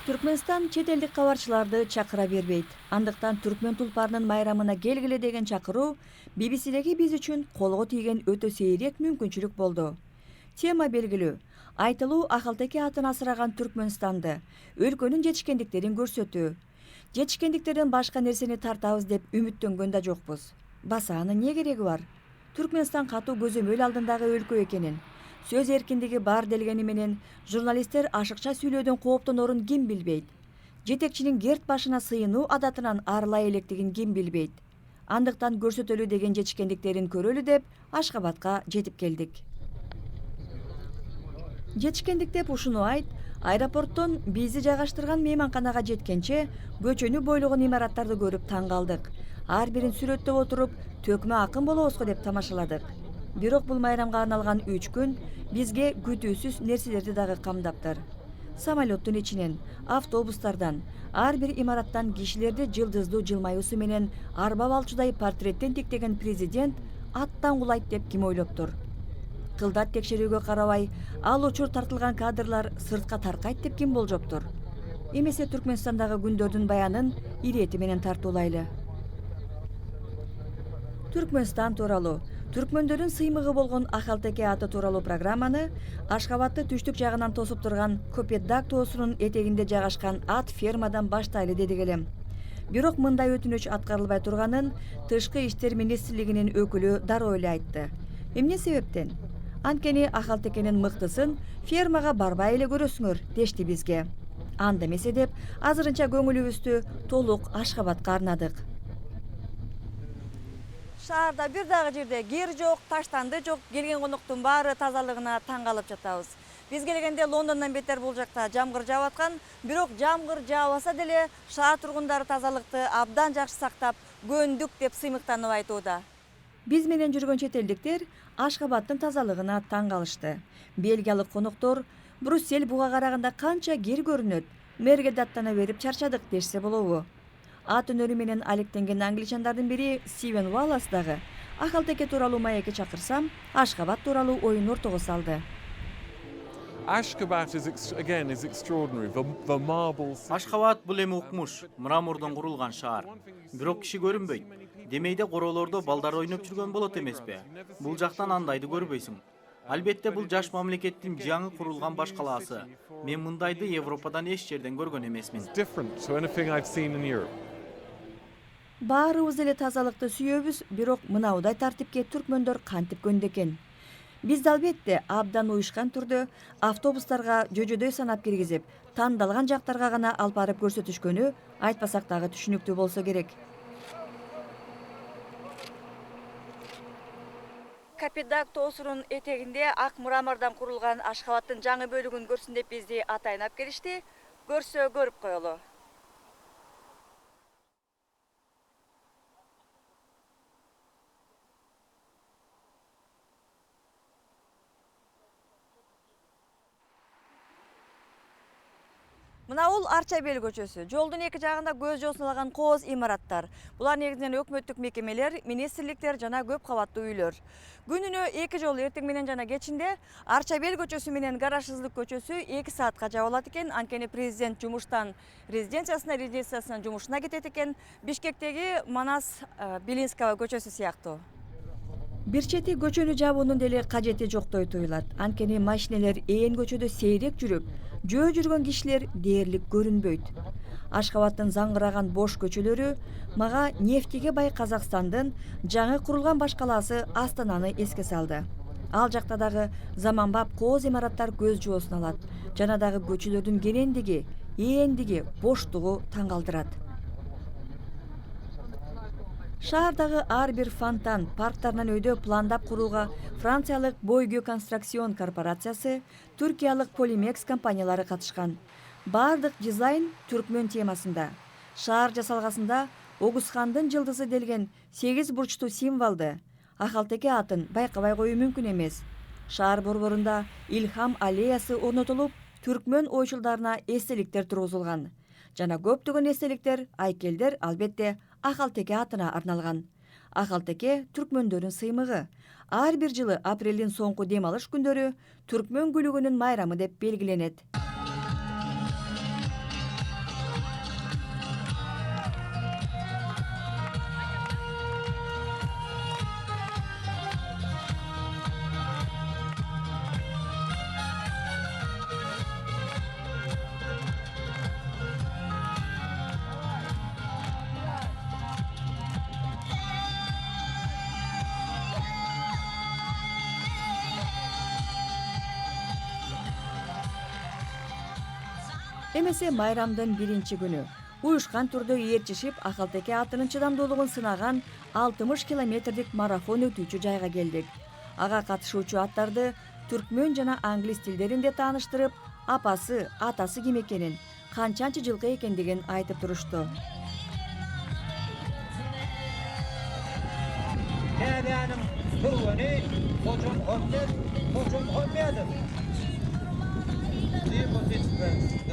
Түркменстан чет элдик кабарчыларды чакыра бербейт. Андыктан Түркмен тулпарынын майрамына келгиле деген чакыруу BBC'деги биз үчүн колго тийген өтө сейрек мүмкүнчүлүк болду. Тема белгилүү. Айтылуу Акалтеке атын асыраган Түркменстанды, өлкөнүн жетишкендиктерин көрсөтүү. Жетишкендиктерден башка нерсени тартабыз деп үмүттөнгөн да жокпуз. Баса анын эмне кереги бар? Түркменстан катуу көзөмөл алдындагы өлкө экенин, сөз эркиндиги бар делгени менен журналисттер ашыкча сүйлөөдөн кооптонорун ким билбейт? Жетекчинин керт башына сыйынуу адатынан арылай электигин ким билбейт? Андыктан көрсөтөлү деген жетишкендиктерин көрөлү деп Ашкабадка жетип келдик. Жетишкендик деп ушуну айт, аэропорттон бизди жайгаштырган мейманканага жеткенче көчөнү бойлогон имараттарды көрүп таң калдык. Ар бирин сүрөттөп отуруп, төкмө акын болобузго деп тамашаладык. Бирок бул майрамга арналган 3 күн бизге күтүүсүз нерселерди дагы камдаптыр. Самолеттун ичинен, автобустардан, ар бир имараттан кишилерди жылдыздуу жылмаюусу менен арба балчудай портреттен тиктеген президент аттан кулайт деп ким ойлоптур? Кылдат текшерүүгө карабай, ал учур тартылган кадрлар сыртка таркайт деп ким болжоптур? Эмесе Түркменстандагы күндөрдүн баянын ирети менен тартуулайлы. Түркменстан тууралуу, түркмөндөрдүн сыймыгы болгон Акалтеке аты тууралуу программаны Ашкабадты түштүк жагынан тосуп турган Көпетдаг тоосунун этегинде жайгашкан ат фермадан баштайлы дедик элем. Бирок мындай өтүнүч аткарылбай турганын Тышкы иштер министрлигинин өкүлү дароо эле айтты. Эмне себептен? Анткени Акалтекенин мыктысын фермага барбай эле көрөсүңөр дешти бизге. Анда эмесе деп азырынча көңүлүбүздү толук Ашкабадка арнадык. Шаарда бир дагы жерде кир жок, таштанды жок, келген коноктун баары тазалыгына таң калып жатабыз. Биз келгенде Лондондон бетер бул жакта жамгыр жаап аткан, бирок жамгыр жаабаса деле шаар тургундары тазалыкты абдан жакшы сактап, көндүк деп сыймыктанып айтууда. Биз менен жүргөн чет элдиктер Ашкабадтын тазалыгына таң калышты. Бельгиялык коноктор Брюссель буга караганда канча кир көрүнөт, мэрге даттана берип чарчадык дешсе болобу? Ат өнөрү менен алектенген англичандардын бири Стивен Уаллас дагы Акалтеке тууралуу маекке чакырсам, Ашкабад тууралуу оюн ортого салды. Ashgabat is extraordinary. The marbles. Ашкабад бул эми укмуш, мрамордон курулган шаар. Бирок киши көрүнбөйт. Демейде королордо балдар ойноп жүргөн болот эмеспи? Бул жактан андайды көрбөйсүң. Албетте бул жаш мамлекеттин жаңы курулган баш калаасы. Мен мындайды Европадан эч жерден көргөн эмесмин. Different to anything I've seen in Europe. Баарыбыз эле тазалыкты сүйөбүз, бирок мынаудай тартипке түркмөндөр кантип көнду экен? Бизди албетте абдан уюшкан түрдө автобустарга жөжөдөй санап киргизип, тандалган жактарга гана алып барып көрсөтүшкөнү айтпасак дагы түшүнүктүү болсо керек. Көпетдаг тоосунун этегинде ак мрамордон курулган Ашкабадтын жаңы бөлүгүн көрсүн деп бизди атайнап келишти. Көрсө көрүп коелу. Мына бул Арчабел көчөсү. Жолдун эки жагында көз жосулаган кооз имараттар. Булар негизинен өкмөттүк мекемелер, министрликтер жана көп кабаттуу үйлөр. Күнүнө 2 жолу эртең менен жана кечинде Арчабел көчөсү менен Гарашсыздык көчөсү 2 саатка жабылат экен. Анткени президент жумуштан резиденциясынан жумушуна кетет экен. Бишкектеги Манас Белинского көчөсү сыяктуу. Бир чети көчөнү жабуунун деле кажети жоктой туюлат. Анткени машинелер ээн көчөдө сейрек жүрүп, жөө жүргөн кишилер дээрлик көрүнбөйт. Ашкабадтын заңгыраган бош көчөлөрү мага нефтиге бай Казакстандын жаңы курулган баш калаасы Астананы эске салды. Ал жакта дагы заманбап кооз имараттар көз жоосун алат. Жана дагы көчөлөрдүн кенендиги, ээндиги, боштугу таң калтырат. Шаардагы ар бир фонтан, парктарынан өйдө пландап курууга Франциялык Бойгө конструкцион корпорациясы, Түркиялык Полимекс компаниялары катышкан. Бардык дизайн түркмөн темасында. Шаар жасалгасында Огузхандын жылдызы делген 8 бурчтуу символду Акалтеке атын байкабай коюу мүмкүн эмес. Шаар борборунда Илхам аллеясы орнотулуп, түркмөн ойчулдарына эстеликтер тургузулган. Жана көптөгөн эстеликтер, айкелдер албетте Акалтеке атына арналган. Акалтеке түркмөндөрдүн сыймыгы. Ар бир жылы апрелдин соңку дем алыш күндөрү түркмөн күлүгүнүн майрамы деп белгиленет. Эмесе майрамдын биринчи күнү. Уюшкан түрдө ээрчишип, Акалтеке атынын чыдамдуулугун сынаган 60 километрдик марафон өтүүчү жайга келдик. Ага катышуучу аттарды түркмөн жана англис тилдеринде тааныштырып, апасы, атасы ким экенин, канчанчы жылкы экендигин айтып турушту.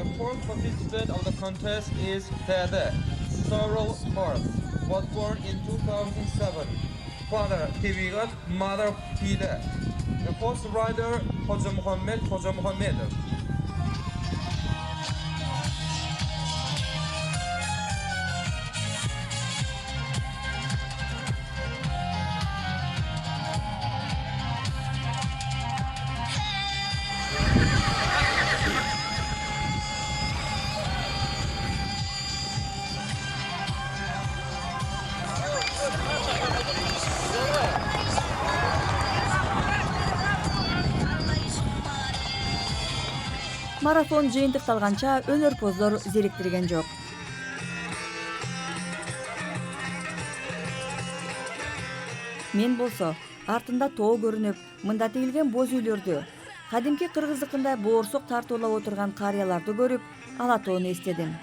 The fourth participant of the contest is Tede Sorrel Park. Was born in 2007. Father Tivigat, mother Pile. The first rider Hoca Muhammedov. Марафон жыйынтыкталганча өнөрпоздор зериктирген жок. Мен болсо, артында тоо көрүнүп, мында тигилген боз үйлөрдү, кадимки кыргыздыкындай боорсок тартуулап отурган карыяларды көрүп, ала тоону эстедим.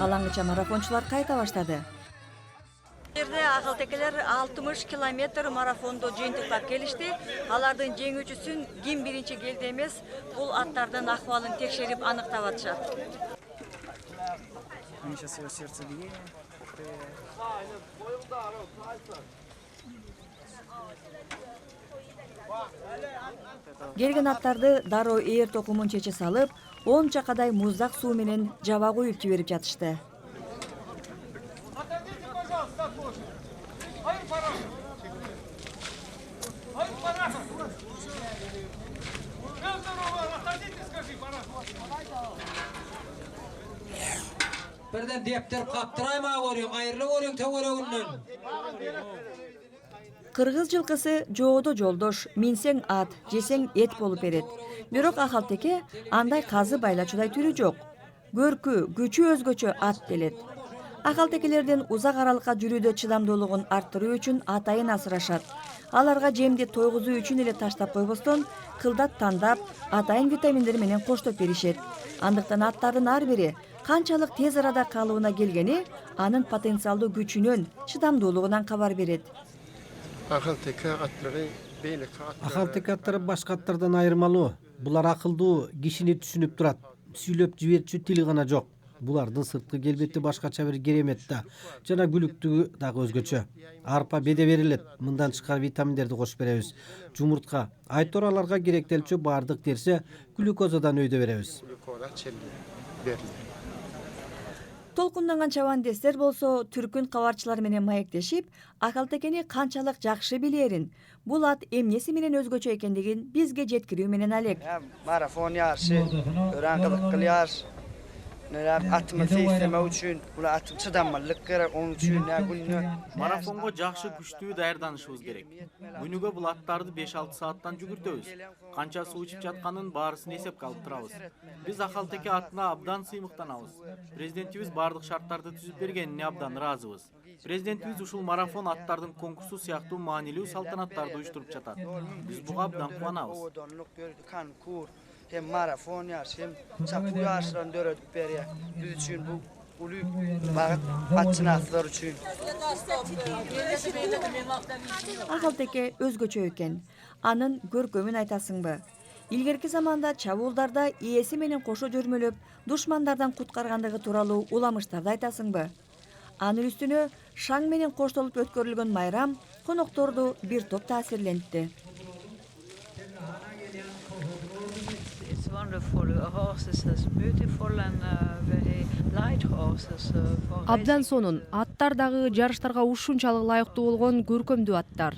Алаңыча марафончулар кайта баштады. Жерде Акалтекелер 60 километр марафондо жыйынтыктап келишти. Алардын жеңүүчүсүн ким биринчи келди эмес, бул аттардын акыбалын текшерип аныктап атышат. Келген аттарды дароо ээр токумун чече салып, 10 чакадай муздак суу менен жаба коюп жиберип жатышты. Birden depter kaptırayma görüyorum, ayrılık oluyorsun töwerögünden. Кыргыз жылкысы жоодо жолдош, минсең ат, жесең эт болуп берет. Бирок Акалтеке андай казы байлачудай түрү жок. Көркү, күчү өзгөчө ат делет. Акалтекелердин узак аралыкка жүрүүдө чыдамдуулугун арттыруу үчүн атайын асырашат. Аларга жемди тойгузуу үчүн эле таштап койбостон, кылдат тандап, атайын витаминдер менен коштоп беришет. Андыктан аттардын ар бири канчалык тез арада калыбына келгени анын потенциалдуу күчүнөн, чыдамдуулугунан кабар берет. Акалтеке аттары башка аттардан айырмалуу. Булар акылдуу, кишини түшүнүп турат. Сүйлөп жиберчү тили гана жок. Булардын сырткы келбети башкача бир керемет да, жана күлүктүгү дагы өзгөчө. Арпа беде берилет. Мындан тышкары витаминдерди кошуп беребиз. Жумуртка, айтор аларга керектелчү бардык нерсе глюкозадан өйдө беребиз. Толкунданган чабандестер болсо түркүн кабарчылар менен маектешип, Акалтекени канчалык жакшы билерин, бул ат эмнеси менен өзгөчө экендигин бизге жеткирүү менен алек. Марафон ярышы, öğrencilik kılıyor. Atımı teyzeme üçün, bula atım çıdanmalık gerek, onun üçün ne günü. Марафонго жакшы күчтүү даярданышыбыз керек. Күнүгө бул аттарды 5-6 сааттан жүгүртөбүз. Канча суу ичип жатканын баарысын эсепке алып турабыз. Биз Акалтеке атына абдан сыймыктанабыз. Президентибиз бардык шарттарды түзүп бергенине абдан ыраазыбыз. Президентибиз ушул марафон аттардын конкурсу сыяктуу маанилүү салтанаттарды уюштуруп жатат. Биз буга абдан кубанабыз. Hem marafon yarışı hem çapı yarışlarını dörödük beriye. Biz için bu uluyup atçınatlar için. Акалтеке өзгөчө экен. Анын көркөмүн айтасыңбы? Илгерки заманда чабуулдарда ээси менен кошо жүрмөлөп, душмандардан куткаргандыгы тууралуу уламыштарды айтасыңбы? Анын үстүнө шаң менен коштолуп өткөрүлгөн майрам конокторду бир топ таасирлентти. wonderful horses, is beautiful and very light horses. For Абдан racing. сонун аттар дагы жарыштарга ушунчалык лайыктуу болгон көркөмдүү аттар.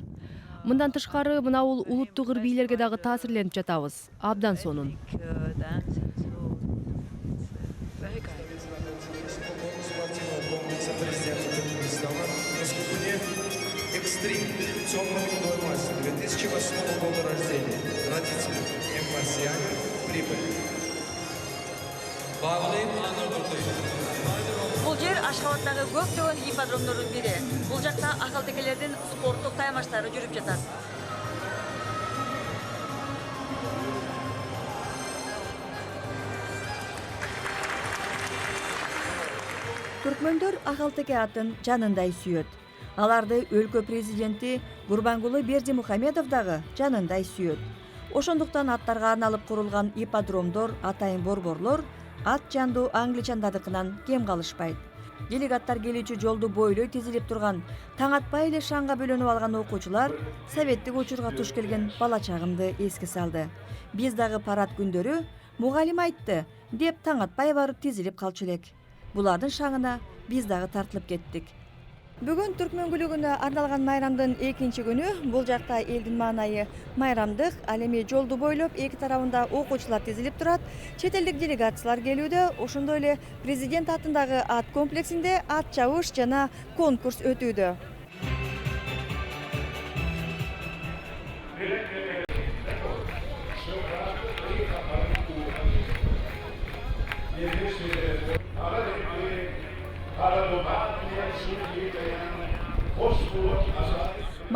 Мындан тышкары мына бул улуттук ырбийлерге дагы таасирленип жатабыз. Абдан сонун. Dance and so it's very good. Комплекса президента Туркменистана Рескупуне «Экстрим» темный худой мастер 2008 года рождения. Родители М. Прибыль. Бул жер Ашхабадтагы көптөгөн ипподромдордун бири. Бул жакта акалтекелердин спорттук таямачлары жүрүп жатат. Түркмөндөр акалтеке атын жанындай сүйөт. Аларды өлкө президенти Гурбангулы Бердимухамедов дагы жанындай сүйөт. Ошондуктан аттарга арналып курулган ипподромдор, атайын борборлор ат жандуу англичандардыкынан кем калышпайт. Делегаттар келүүчү жолду бойлой тизилип турган, таң атпай эле шаңга бөлөнүп алган окуучулар советтик учурга туш келген бала чагымды эске салды. Биз дагы парад күндөрү мугалим айтты деп таң атпай барып тизилип калчу элек. Булардын шаңына биз дагы тартылып кеттик. Бүгүн түркмөнгүлүгүнө арналган майрамдын экинчи күнү. Бул жакта элдин маанайы майрамдык. Ал эми жолду бойлоп эки тарабында окуучулар тизилип турат. Чет элдик делегациялар келүүдө. Ошондой эле президент атындагы ат комплексинде ат чабыш жана конкурс өтүүдө.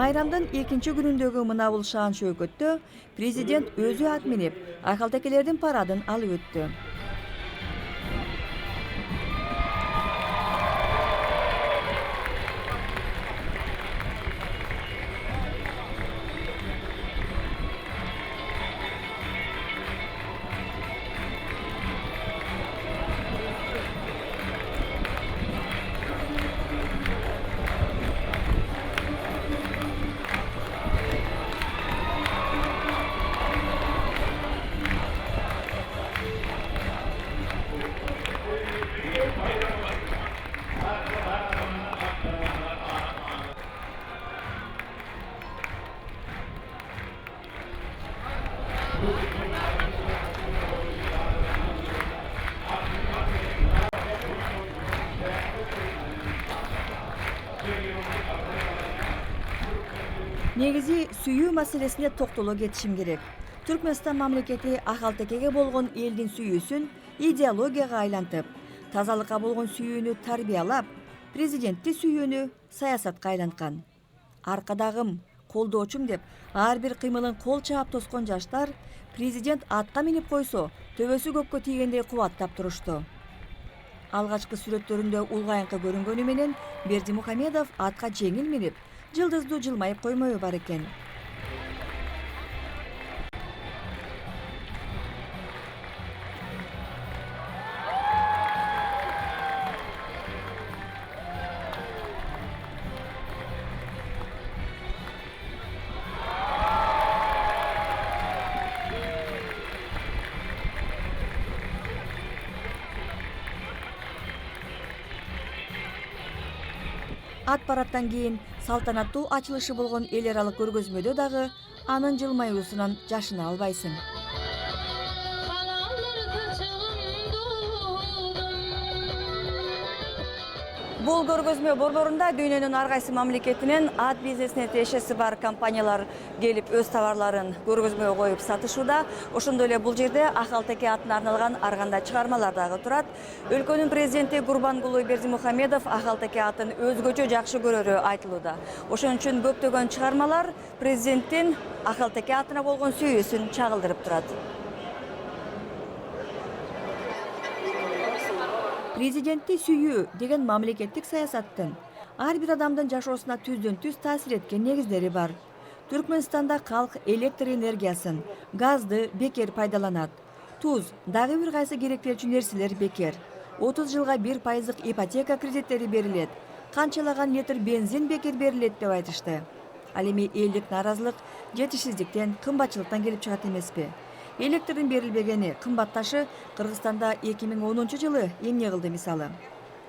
Майрамдын экинчи күнүндөгү мына бул шаан шөкөттө президент өзү ат минип, акалтекелердин парадын алып өттү. Негизи сүйүү маселесине токтоло кетишим керек. Түркменстан мамлекети акалтекеге болгон элдин сүйүүсүн идеологияга айлантып, тазалыкка болгон сүйүүнү тарбиялап, президентти сүйүүнү саясатка айланткан. Аркадагым, колдоочум деп ар бир кыймылын кол чаап тоскон жаштар президент атка минип койсо, төбөсү көккө тийгендей кубаттап турушту. Алгачкы сүрөттөрүндө улгайыңкы көрүнгөнү менен Бердимухамедов атка жеңил минип, жылдыздуу жылмайып коймою бар экен. Ат парадтан кийин салтанаттуу ачылышы болгон эл аралык көргөзмөдө дагы анын жылмаюусунан жашына албайсың. Бул көргөзмө борборунда дүйнөнүн ар кайсы мамлекетинен ат бизнесине тиешеси бар компаниялар келип өз товарларын көргөзмөгө коюп сатышууда. Ошондой эле бул жерде акалтеке атына арналган ар кандай чыгармалар дагы турат. Өлкөнүн президенти Гурбангулы Бердимухамедов акалтеке атын өзгөчө жакшы көрөрү айтылууда. Ошон үчүн көптөгөн чыгармалар президенттин акалтеке атына болгон сүйүүсүн чагылдырып турат. Президентти сүйүү деген мамлекеттик саясаттын ар бир адамдын жашоосуна түздөн-түз таасир эткен негиздери бар. Түркменстанда калк электр энергиясын, газды бекер пайдаланат. Туз, дагы бир кайсы керектелчү нерселер бекер. 30 жылга 1% ипотека кредиттери берилет. Канчалаган литр бензин бекер берилет деп айтышты. Ал эми элдик нааразылык жетишсиздиктен, кымбатчылыктан келип чыгат эмеспи? Электрдин берилбегени, кымбатташы Кыргызстанда 2010-жылы эмне кылды мисалы.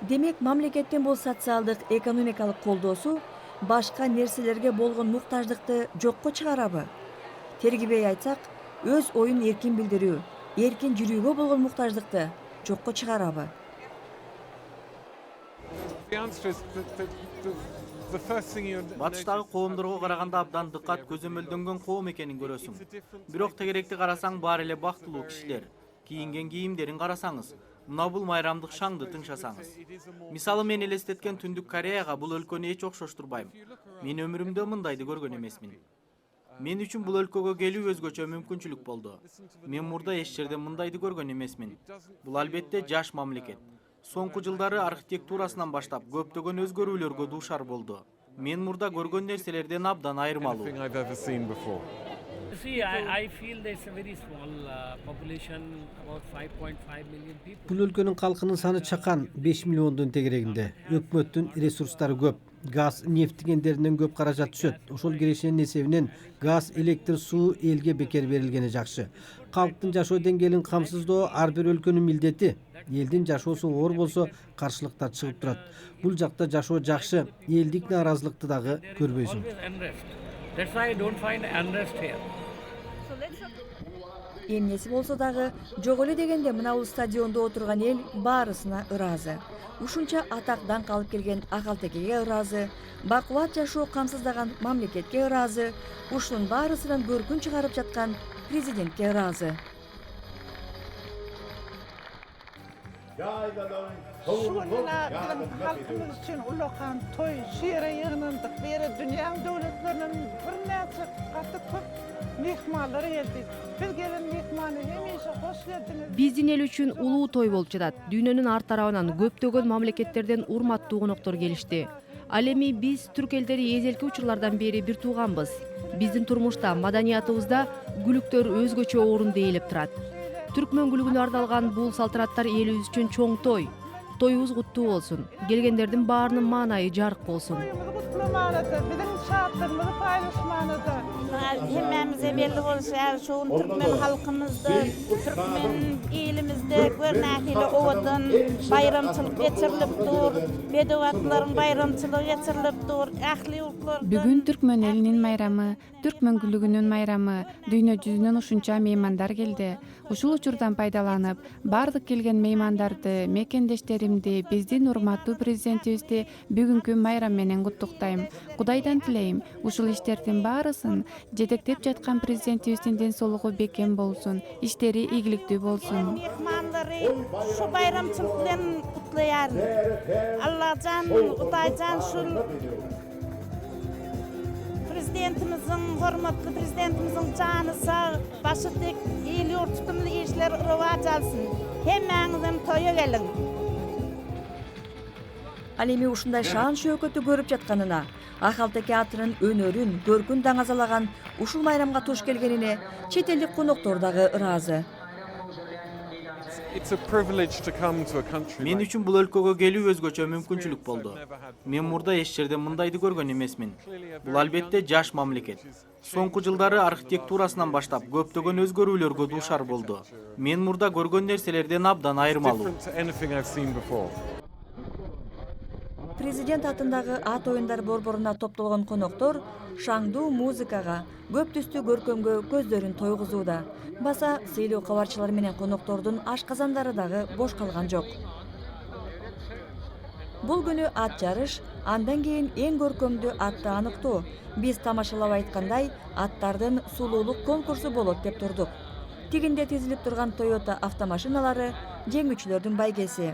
Демек, мамлекеттин бул социалдык экономикалык колдоосу башка нерселерге болгон муктаждыкты жокко чыгарабы? Тергибей айтсак, өз оюн эркин билдирүү, эркин жүрүүгө болгон муктаждыкты жокко чыгарабы? The answer is the first thing you... Батыштагы коомдорго караганда абдан дыккат көзөмөлдөнгөн коом экенин көрөсүң. Бирок тегеректи карасаң баары эле бактылуу кишилер. Кийинген кийимдерин карасаңыз, мына бул майрамдык шаңды тыңшасаңыз. Мисалы мен элестеткен Түндүк Кореяга бул өлкөнү эч окшоштурбайм. Мен өмүрүмдө мындайды көргөн эмесмин. Мен үчүн бул өлкөгө келүү өзгөчө мүмкүнчүлүк болду. Мен мурда эч жерде мындайды көргөн эмесмин. Бул албетте жаш мамлекет. Соңку жылдары архитектурасынан баштап көптөгөн өзгөрүүлөргө дуушар болду. Мен мурда көргөн нерселерден абдан айырмалуу. Anything I've ever seen before. See, I feel there's a very small population, about 5.5 million people. Бул өлкөнүн калкынын саны чакан 5 миллиондун тегерегинде. Өкмөттүн ресурстары көп. Газ, нефть дегендеринен көп каражат түшөт. Ошол кирешенин эсебинен газ, электр, суу элге бекер берилгени жакшы. Калктын жашоо деңгээлин камсыздоо ар бир өлкөнүн милдети. Элдин жашоосу оор болсо каршылыктар чыгып турат. Бул жакта жашоо жакшы, элдик нааразылыкты дагы көрбөйсүң. That's why I don't find unrest here. Эмнеси болсо дагы жок эле дегенде мына бул стадиондо отурган эл баарысына ыраазы. Ушунча атак даңк алып келген Акалтекеге ыраазы, бакубат жашоо камсыздаган мамлекетке ыраазы, ушунун баарысынан көркүн чыгарып жаткан президентке ыраазы. Halkımız için ulakan toy, şiire yığınındık. Beri dünyanın devletlerinin bir neyse katı köp mehmanları geldi. Biz gelin mehmanı hemişe hoş geldiniz. Биздин эл үчүн улуу той болуп жатат. Дүйнөнүн ар тарабынан көптөгөн мамлекеттерден урматтуу коноктор келишти. Ал эми биз түрк элдери эзелки учурлардан бери бир тууганбыз. Биздин турмушта, маданиятыбызда гүлүктөр өзгөчө орунду ээлеп турат. Түркмөн гүлүгүнө ардалган бул салтыраттар элибиз үчүн чоң той. Toyubuz куттуу болсун. Келгендердин баарынын маанайы жарык болсун. Bizim şartlarımızı paylaşmanıdır. Hemmemize belli olsa şu Türkmen halkımızda, Türkmen ilimizde görnäkili owadın bayramçılık geçirilip dur. Bedevatların bayramçılığı geçirilip dur. Ahli urklar. Бүгүн Түркмөн элинин майрамы, Түркмөн гүлүгүнүн майрамы, дүйнө жүзүнөн ушунча меймандар келди. Ушул учурдан пайдаланып, бардык келген меймандарды, мекендештеримди, биздин урматтуу президентибизди бүгүнкү майрам менен куттуктайм. Кудайдан тилейм, ушул иштердин баарысын жетектеп жаткан президентибиздин ден соолугу бекем болсун, иштери ийгиликтүү болсун. Mehmanları şu bayramçılık bilen kutlayar. Allah'can, Kudaycan şu Prezidentimizin, hormatlı prezidentimizin canı sağ, başı tek iyili tutumlu işler rıvaç alsın. Hemmenizden toya gelin. Ал эми ушундай шаан шөөкөтү көрүп жатканына, Акалтеке атынын өнөрүн, көркүн даңазалаган ушул майрамга туш келгенине чет элдик коноктор дагы ыраазы. It's a privilege to come to a country. Мен үчүн бул өлкөгө келүү өзгөчө мүмкүнчүлүк болду. Мен мурда эч жерде мындайды көргөн эмесмин. Бул албетте жаш мамлекет. Соңку жылдары архитектурасынан баштап көптөгөн өзгөрүүлөргө дуушар болду. Мен мурда көргөн нерселерден абдан айырмалуу. Президент атындагы ат оюндар борборуна топтолгон коноктор шаңдуу музыкага, көп түстүү көркөмгө көздөрүн тойгузууда. Баса сыйлуу кабарчылар менен коноктордун ашказандары дагы бош калган жок. Бул күнү ат жарыш, андан кийин эң көркөмдүү атты аныктоо. Биз тамашалап айткандай, аттардын сулуулук конкурсу болот деп турдук. Тигинде тизилип турган Toyota автомашиналары жеңүүчүлөрдүн байгеси.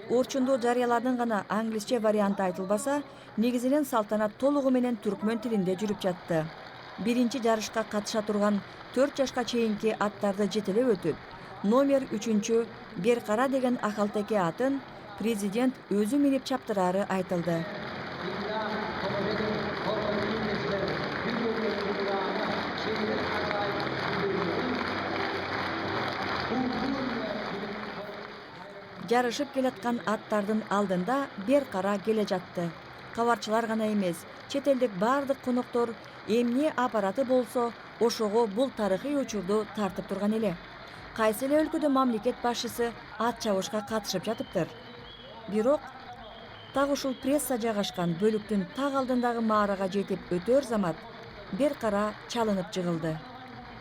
Орчунду жарыяладын гана англисче варианты айтылбаса, негизинен салтанат толугу менен түркмөн тилинде жүрүп жатты. Биринчи жарышка катыша турган 4 жашка чейинки аттарды жетелеп өтүп, номер 3-чү Беркара деген Акалтеке атын президент өзү минип чаптырары айтылды. Жарышып келаткан аттардын алдында Беркара келе жатты. Кабарчылар гана эмес, чет элдик бардык коноктор эмне аппараты болсо ошого бул тарыхый учурду тартып турган эле. Кайсы эле өлкөдө мамлекет башчысы ат чабышка катышып жатыптыр. Бирок так ушул пресса жайгашкан бөлүктүн так алдындагы маарага жетип өтөр замат бир кара чалынып жыгылды.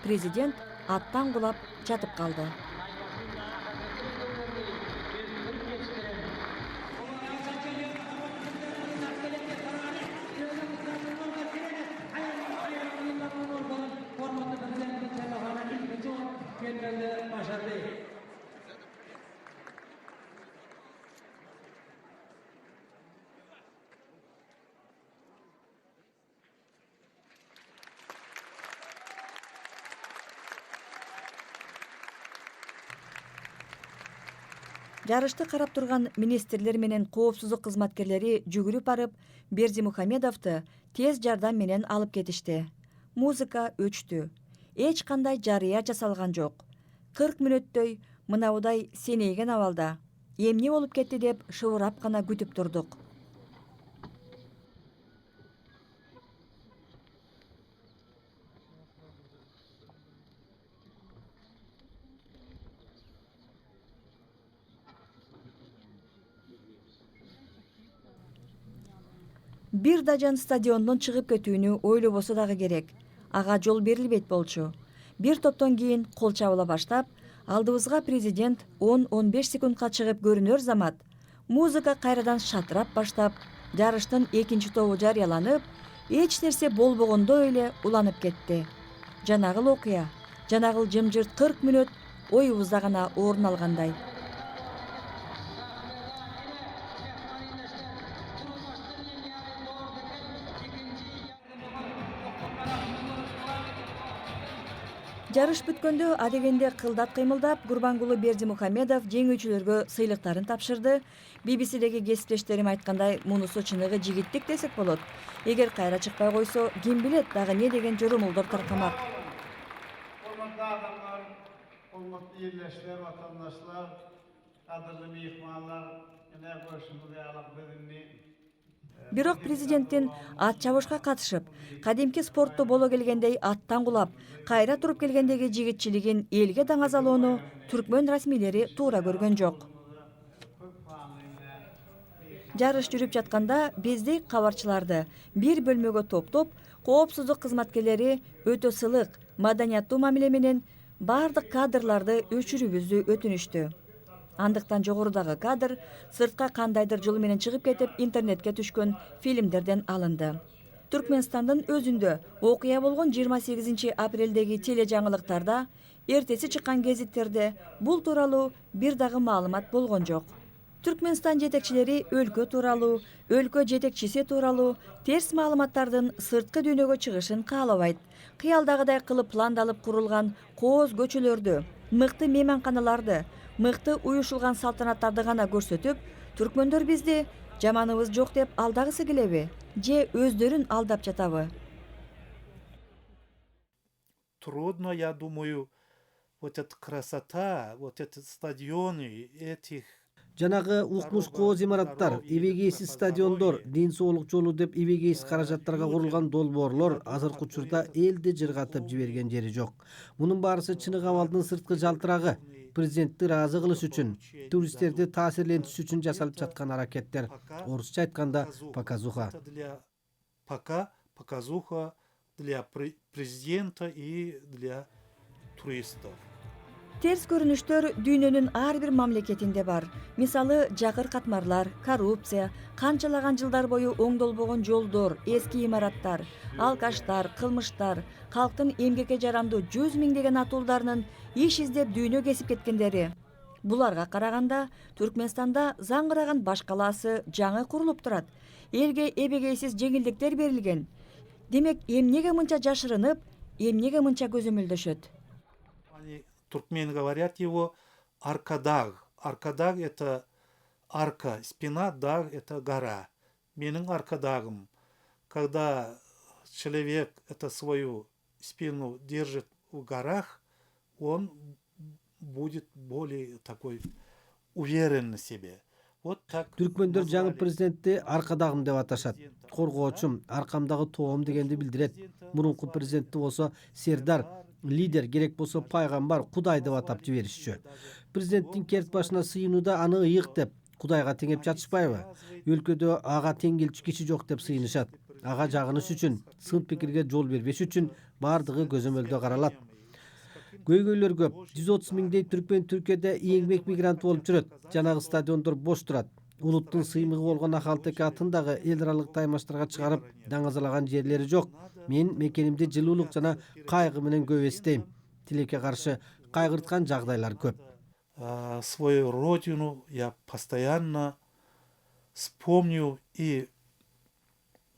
Президент аттан кулап жатып калды. Жарышты карап турган министрлер менен коопсуздук кызматкерлери жүгүрүп барып, Бердимухамедовду тез жардам менен алып кетишти. Музыка өчтү. Эч кандай жарыя жасалган жок. 40 мүнөттөй мынаудай сенейген абалда эмне болуп кетти деп шыбырап гана күтүп турдук. Бир дажан стадиондон чыгып кетүүнү ойлобосо дагы керек. Ага жол берилбейт болчу. Бир топтон кийин кол чабыла баштап, алдыбызга президент 10-15 секундка чыгып көрүнөр замат музыка кайрадан шатырап баштап, жарыштын экинчи тобу жарыяланып, эч нерсе болбогондой эле уланып кетти. Жанагыл окуя, жанагыл жымжырт 40 мүнөт оюбузда гана орун алгандай. Жарыш бүткөндө адегенде кылдат кыймылдап Гурбангулы Бердимухамедов жеңүүчүлөргө сыйлыктарын тапшырды. BBC-деги кесиптештерим айткандай, мунусу чыныгы жигиттик десек болот. Эгер кайра чыкпай койсо, ким билет дагы не деген жорумулдор таркамак. Hormatly adamlar, hormatly yerleşler, vatandaşlar, kadırlı mehmanlar, yine görüşümüzü alak bugünni. Бирок президенттин ат чабышка катышып, кадимки спортто боло келгендей аттан кулап, кайра туруп келгендеги жигитчилигин элге даңазалоону түркмөн расмийлери туура көргөн жок. Жарыш жүрүп жатканда бизди кабарчыларды бир бөлмөгө топтоп, коопсуздук кызматкерлери өтө сылык, маданияттуу мамиле менен бардык кадрларды өчүрүүбүздү өтүнүштү. Андыктан жогорудагы кадр сыртка кандайдыр жол менен чыгып кетип интернетке түшкөн фильмдерден алынды. Түркмөнстандын өзүндө окуя болгон 28 апрелдеги тележаңылыктарда, эртеси чыккан гезиттерде бул тууралуу бир дагы маалымат болгон жок. Түркмөнстан жетекчилери өлкө тууралуу, өлкө жетекчиси тууралуу терс маалыматтардын сырткы дүйнөгө чыгышын каалабайт. Кыялдагыдай кылып пландалып курулган кооз көчөлөрдү, мыкты мейманканаларды, мыкты уюшулган салтанаттарды гана көрсөтүп, түркмөндөр бизди жаманыбыз жок деп алдагысы келеби? Же өздөрүн алдап жатабы? Трудно, я думаю, вот эта красота, вот эти стадионы, этих... Жанагы укмуш кооз имараттар, эбегейсиз стадиондор, ден соолук жолу деп эбегейсиз каражаттарга курулган долбоорлор азыркы учурда элди жыргатып жиберген жери жок. Мунун баарысы чыныгы абалдын сырткы жалтырагы. Президентти ыраазы кылыш үчүн, туристтерди таасирлентиш үчүн жасалып жаткан аракеттер. Орусча айтканда показуха. Показуха для президента и для туристов. Терс көрүнүштөр дүйнөнүн ар бир мамлекетинде бар. Мисалы, жакыр катмарлар, коррупция, канчалаган жылдар бою оңдолбогон жолдор, эски имараттар, алкаштар, кылмыштар, калктын эмгекке жарамдуу 100 миңдеген атуулдарынын иш издеп дүйнө кесип кеткендери. Буларга караганда Түркмөнстанда заңгыраган баш калаасы жаңы курулуп турат. Элге эбегейсиз жеңилдиктер берилген. Демек, эмнеге мынча жашырынып, эмнеге мынча көзөмөлдөшөт? Туркмены говорят его аркадаг. Аркадаг — это арка, спина, даг — это гора. Менің аркадагом. Когда человек это свою спину держит в горах, он будет более такой уверен в себе. Вот так. Түркмөндөр жаңы президентти аркадагым деп аташат. Коргоочум, аркамдагы тоом дегенди билдирет. Мурунку президентти болсо Сердар, лидер, керек болсо пайгамбар, Кудай деп атап жиберишчү. Президенттин керт башына сыйынууда аны ыйык деп, Кудайга теңеп жатышпайбы? Өлкөдө ага тең келчү киши жок деп сыйынышат. Ага жагыныш үчүн, сын пикирге жол бербеш үчүн бардыгы көзөмөлдө каралат. Көйгөйлөр көп. 130 миңдей түркмен Түркияда эңбек мигрант болуп жүрөт. Жанагы стадиондор бош турат. Улуттун сыймыгы болгон Ахалтеке атындагы эл аралык таймаштарга чыгарып даңазалаган жерлери жок. Мен мекенимди жылуулук жана кайгы менен көп эстейм. Тилекке каршы кайгырткан жагдайлар көп. Свою родину я постоянно вспомню и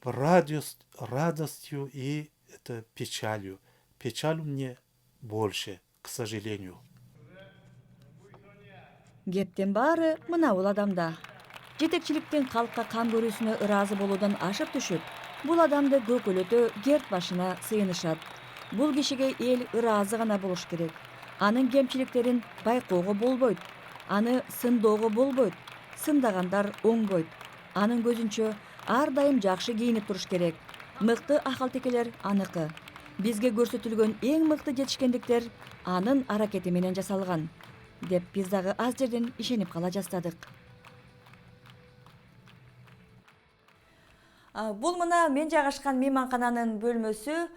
радостью, и это печалью. Печаль мне больше, к сожалению. Кептен баары мына бул адамда. Жетекчиликтин калкка кам көрүүсүнө ыраазы болуудан ашып түшүп, бул адамды көкөлөтө керт башына сыйынышат. Бул кишиге эл ыраазы гана болуш керек. Анын кемчиликтерин байкоого болбойт. Аны сындоого болбойт. Сындагандар оңбойт. Анын көзүнчө ар дайым жакшы кийинип туруш керек. Мыкты Ахалтекелер аныкы. Бизге көрсөтүлгөн эң мыкты жетишкендиктер анын аракети менен жасалган, деп биз дагы аз жерден ишенип кала жаздадык. Бул мына мен жайгашкан мейманкананын бөлмөсү.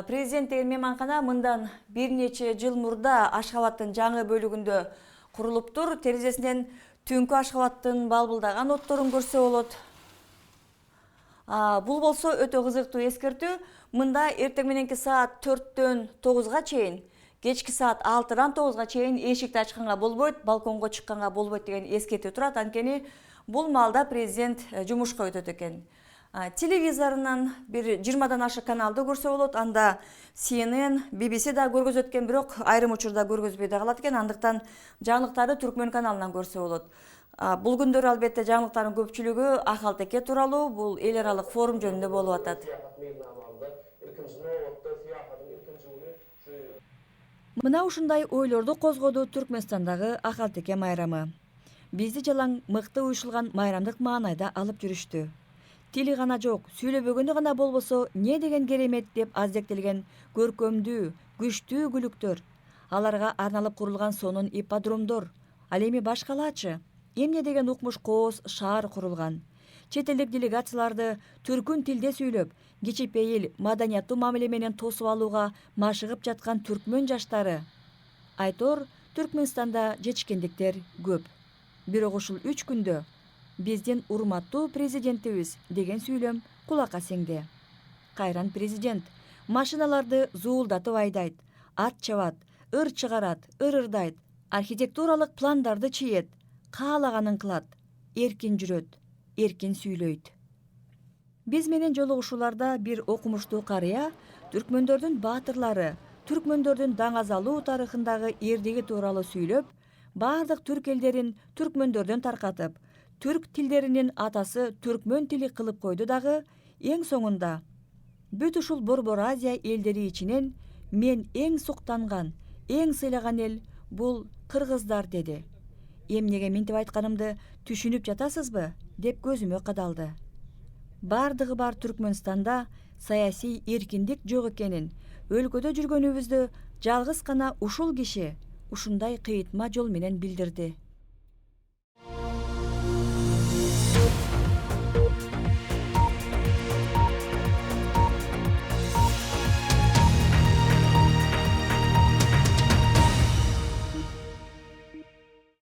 Президент деген мейманкана мындан бир нече жыл мурда Ашхабадтын жаңы бөлүгүндө курулуптур. Терезесинен түнкү Ашхабадтын балбылдаган отторун көрсө болот. Бул болсо өтө кызыктуу эскертүү. Мында эртең мененки саат 4-төн 9-га чейин, кечки саат 6-дан 9-га чейин эшикти ачканга болбойт, балконго чыкканга болбойт деген эскертүү турат. Анткени бул маалда президент жумушка өтөт экен. Телевизорунан бир 20-дан ашык каналды көрсө болот. Анда CNN, BBC да көргөзөт экен, бирок айрым учурда көргөзбөй да калат экен. Андыктан жаңылыктарды Түркмөн каналынан көрсө болот. Бул күндөрү албетте жаңылыктардын көпчүлүгү Ахалтеке тууралуу, бул эл аралык форум жөнүндө болуп атат. Мына ушундай ойлорду козгоду Түркмөнстандагы Ахалтеке майрамы. Бизди жалаң мыкты уюшулган майрамдык маанайда алып жүрүштү. Тили гана жок, сүйлөбөгөнү гана болбосо не деген керемет деп аздектелген көркөмдүү, күчтүү күлүктөр. Аларга арналып курулган сонун ипподромдор. Ал эми башкалачы? Эмне деген укмуш кооз шаар курулган. Чет элдик делегацияларды түркүн тилде сүйлөп, кичипейил маданияттуу мамиле менен тосуп алууга машыгып жаткан түркмөн жаштары. Айтор, Түркмөнстанда жетишкендиктер көп. Бирок ушул 3 күндө биздин урматтуу президентибиз деген сүйлөм кулакка сиңди. Кайран президент машиналарды зуулдатып айдайт, ат чабат, ыр чыгарат, ырырдайт, архитектуралык пландарды чийет, каалаганын кылат, эркин жүрөт, эркин сүйлөйт. Биз менен жолугушууларда бир окумуштуу карыя түркмөндөрдүн баатырлары, түркмөндөрдүн даңазалуу тарыхындагы эрдиги тууралуу сүйлөп, бардык түрк элдерин түркмөндөрдөн таркатып, түрк тилдеринин атасы түркмөн тили кылып койду дагы, эң соңунда бүт ушул Борбор Азия элдери ичинен мен эң суктанган, эң сыйлаган эл бул кыргыздар деди. Эмнеге мынтип айтканымды түшүнүп жатасызбы деп көзүмө кадалды. Бардыгы бар Түркмөнстанда саясий эркиндик жок экенин, өлкөдө жүргөнүбүздү жалгыз гана ушул киши ушундай кыйытма жол менен билдирди.